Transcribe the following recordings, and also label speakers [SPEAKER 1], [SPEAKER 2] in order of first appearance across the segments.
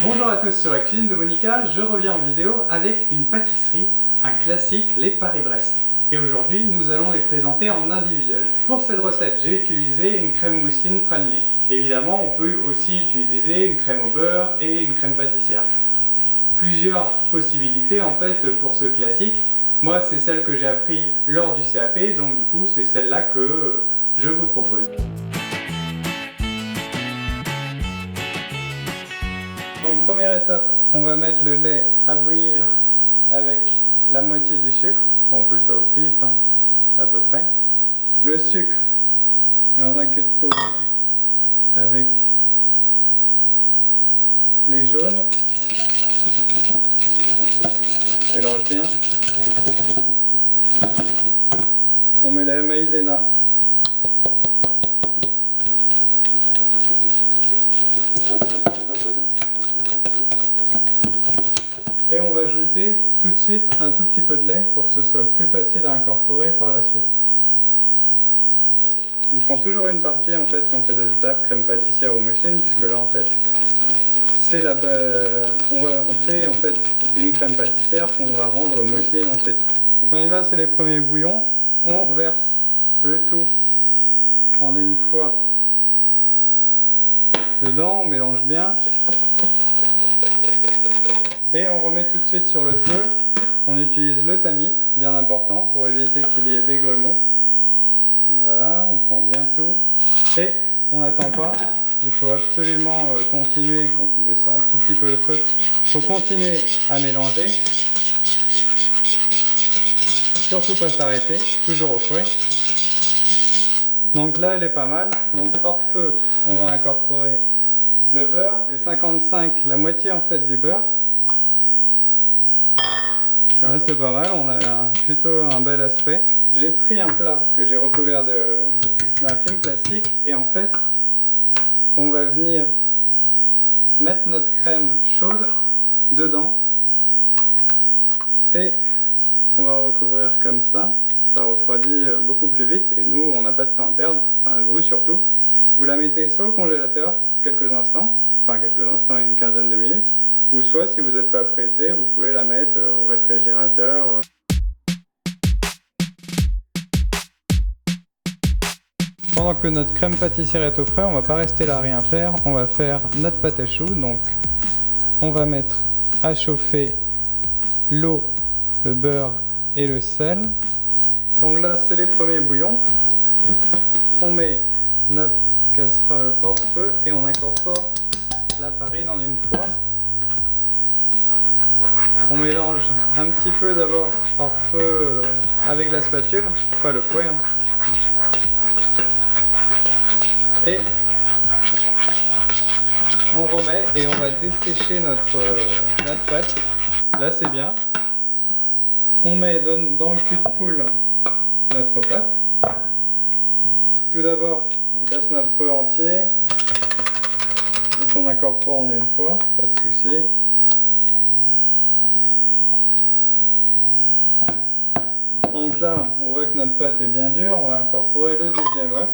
[SPEAKER 1] Bonjour à tous sur la cuisine de Monica, je reviens en vidéo avec une pâtisserie, un classique, les Paris-Brest. Et aujourd'hui, nous allons les présenter en individuel. Pour cette recette, j'ai utilisé une crème mousseline pralinée. Évidemment, on peut aussi utiliser une crème au beurre et une crème pâtissière. Plusieurs possibilités en fait pour ce classique. Moi, c'est celle que j'ai appris lors du CAP, donc du coup, c'est celle-là que je vous propose. Donc première étape, on va mettre le lait à bouillir avec la moitié du sucre. On fait ça au pif, hein, à peu près. Le sucre dans un cul de poudre avec les jaunes. Mélange bien. On met la maïzena. Et on va ajouter tout de suite un tout petit peu de lait pour que ce soit plus facile à incorporer par la suite. On prend toujours une partie en fait quand on fait des étapes, crème pâtissière ou mousseline, puisque là en fait c'est la on fait en fait une crème pâtissière qu'on va rendre mousseline ensuite. Donc là c'est les premiers bouillons, on verse le tout en une fois dedans, on mélange bien. Et on remet tout de suite sur le feu. On utilise le tamis, bien important, pour éviter qu'il y ait des grumeaux. Voilà, on prend bien tout. Et on n'attend pas, il faut absolument continuer. Donc on baisse un tout petit peu le feu. Il faut continuer à mélanger. Surtout pas s'arrêter, toujours au fouet. Donc là elle est pas mal. Donc hors feu, on va incorporer le beurre. Les 55, la moitié en fait du beurre. Là c'est pas mal, on a plutôt un bel aspect. J'ai pris un plat que j'ai recouvert d'un film plastique et en fait on va venir mettre notre crème chaude dedans et on va recouvrir comme ça. Ça refroidit beaucoup plus vite et nous on n'a pas de temps à perdre, enfin vous surtout. Vous la mettez soit au congélateur quelques instants, enfin quelques instants et une quinzaine de minutes, ou soit si vous n'êtes pas pressé, vous pouvez la mettre au réfrigérateur. Pendant que notre crème pâtissière est au frais, on ne va pas rester là à rien faire, on va faire notre pâte à choux. Donc on va mettre à chauffer l'eau, le beurre et le sel. Donc là c'est les premiers bouillons. On met notre casserole hors feu et on incorpore la farine en une fois. On mélange un petit peu d'abord hors feu avec la spatule, pas le fouet. Et on remet et on va dessécher notre pâte. Là c'est bien. On met dans le cul de poule notre pâte. Tout d'abord, on casse notre œuf entier. Et on incorpore en une fois, pas de souci. Donc là, on voit que notre pâte est bien dure, on va incorporer le deuxième œuf.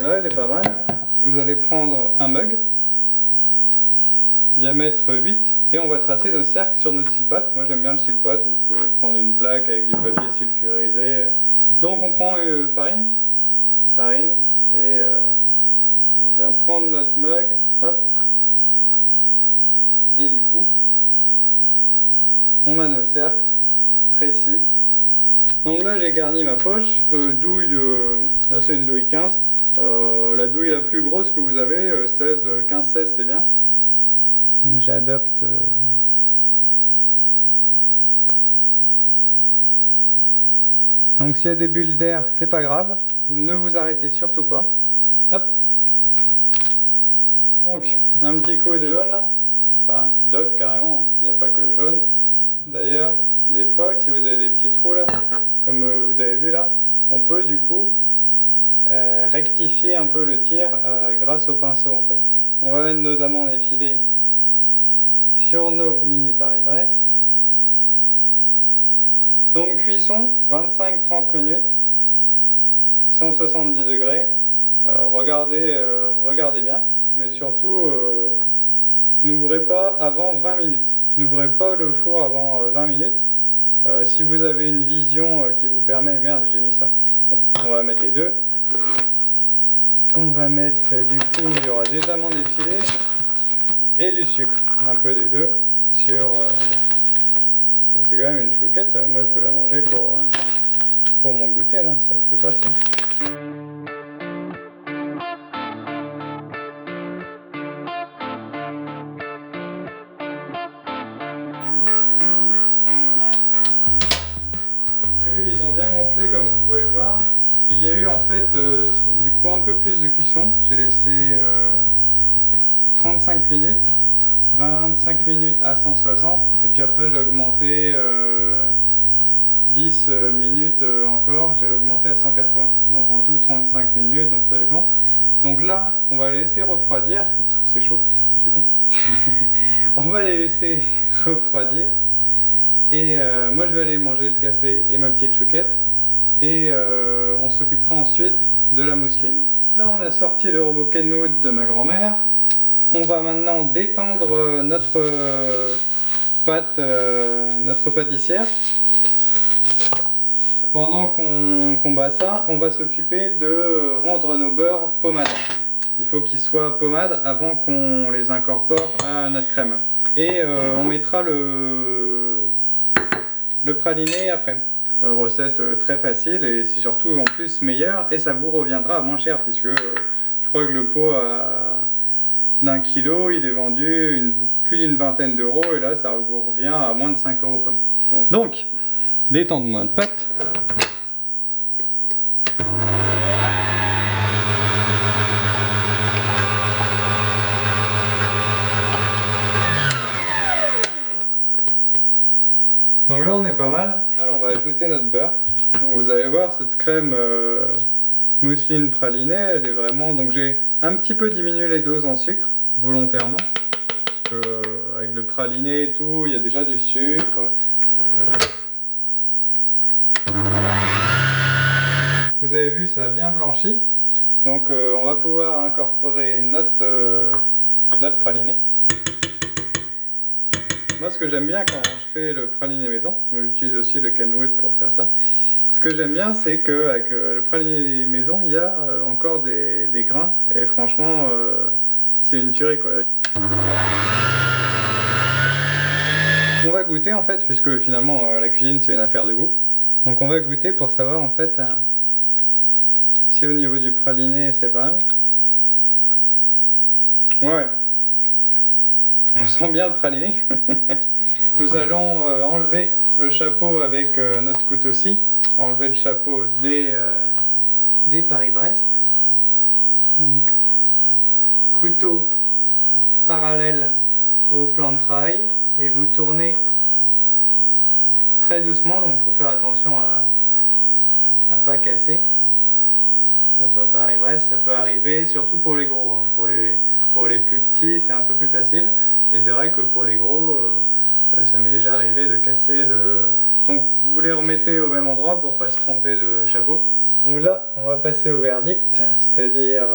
[SPEAKER 1] Là, elle est pas mal. Vous allez prendre un mug, diamètre 8, et on va tracer nos cercles sur notre style-pâte. Moi j'aime bien le style-pâte, vous pouvez prendre une plaque avec du papier sulfurisé. Donc on prend farine, et on vient prendre notre mug, hop, et du coup, on a nos cercles précis. Donc là j'ai garni ma poche, douille, là c'est une douille 15, la douille la plus grosse que vous avez, 15-16 c'est bien. Donc j'adopte donc s'il y a des bulles d'air c'est pas grave, ne vous arrêtez surtout pas. Hop. Donc un petit coup de jaune là, enfin d'œuf carrément, il n'y a pas que le jaune. D'ailleurs, des fois, si vous avez des petits trous là, comme vous avez vu là, on peut du coup rectifier un peu le tir grâce au pinceau en fait. On va mettre nos amandes effilées sur nos mini Paris-Brest. Donc cuisson 25-30 minutes, 170 degrés, regardez bien, mais surtout n'ouvrez pas avant 20 minutes. N'ouvrez pas le four avant 20 minutes. Si vous avez une vision qui vous permet... Merde, j'ai mis ça. Bon, on va mettre les deux. On va mettre, du coup, il y aura des amandes effilées et du sucre. Un peu des deux sur... c'est quand même une chouquette. Moi, je veux la manger pour mon goûter, là. Ça le fait pas, sinon. Ils ont bien gonflé comme vous pouvez le voir. Il y a eu en fait du coup un peu plus de cuisson. J'ai laissé 35 minutes, 25 minutes à 160 et puis après j'ai augmenté 10 minutes encore, j'ai augmenté à 180. Donc en tout 35 minutes, donc ça dépend. Donc là, on va les laisser refroidir. C'est chaud, je suis con. On va les laisser refroidir. Et moi je vais aller manger le café et ma petite chouquette et on s'occupera ensuite de la mousseline. Là on a sorti le robot Kenwood de ma grand-mère. On va maintenant détendre notre pâte, notre pâtissière. Pendant qu'on bat ça, on va s'occuper de rendre nos beurres pommades. Il faut qu'ils soient pommades avant qu'on les incorpore à notre crème. Et on mettra le praliné après. Recette très facile et c'est surtout en plus meilleure et ça vous reviendra à moins cher puisque je crois que le pot d'un kilo il est vendu plus d'une vingtaine d'euros et là ça vous revient à moins de 5 euros. Donc détendons notre pâte. Donc là on est pas mal. Alors on va ajouter notre beurre. Donc, vous allez voir cette crème mousseline pralinée, elle est vraiment... Donc j'ai un petit peu diminué les doses en sucre, volontairement. Parce que avec le praliné et tout, il y a déjà du sucre. Vous avez vu, ça a bien blanchi. Donc on va pouvoir incorporer notre praliné. Moi ce que j'aime bien quand je fais le praliné maison, j'utilise aussi le Kenwood pour faire ça. Ce que j'aime bien c'est qu'avec le praliné maison il y a encore des grains et franchement c'est une tuerie quoi. On va goûter en fait puisque finalement la cuisine c'est une affaire de goût. Donc on va goûter pour savoir en fait si au niveau du praliné c'est pas mal. Ouais. On sent bien le praliné. Nous allons enlever le chapeau avec notre couteau-ci. Enlever le chapeau des Paris-Brest. Donc, couteau parallèle au plan de travail. Et vous tournez très doucement. Donc il faut faire attention à ne pas casser votre Paris-Brest. Ça peut arriver surtout pour les gros. Hein. Pour les plus petits, c'est un peu plus facile. Et c'est vrai que pour les gros, ça m'est déjà arrivé de casser le... Donc vous les remettez au même endroit pour ne pas se tromper de chapeau. Donc là, on va passer au verdict, c'est-à-dire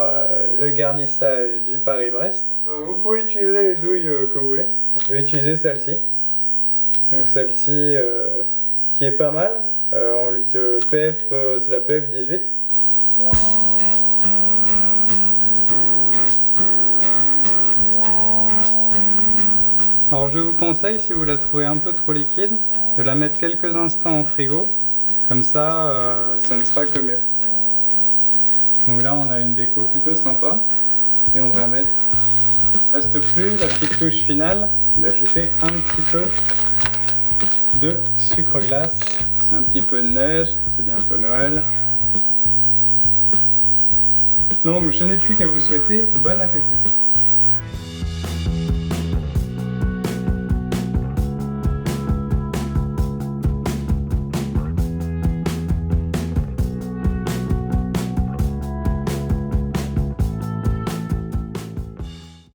[SPEAKER 1] le garnissage du Paris-Brest. Vous pouvez utiliser les douilles que vous voulez. Je vais utiliser celle-ci. Donc celle-ci qui est pas mal. C'est la PF 18. Alors je vous conseille, si vous la trouvez un peu trop liquide, de la mettre quelques instants au frigo, comme ça, ça ne sera que mieux. Donc là on a une déco plutôt sympa, et on va mettre, il ne reste plus la petite touche finale, d'ajouter un petit peu de sucre glace, un petit peu de neige, c'est bientôt Noël. Donc je n'ai plus qu'à vous souhaiter bon appétit.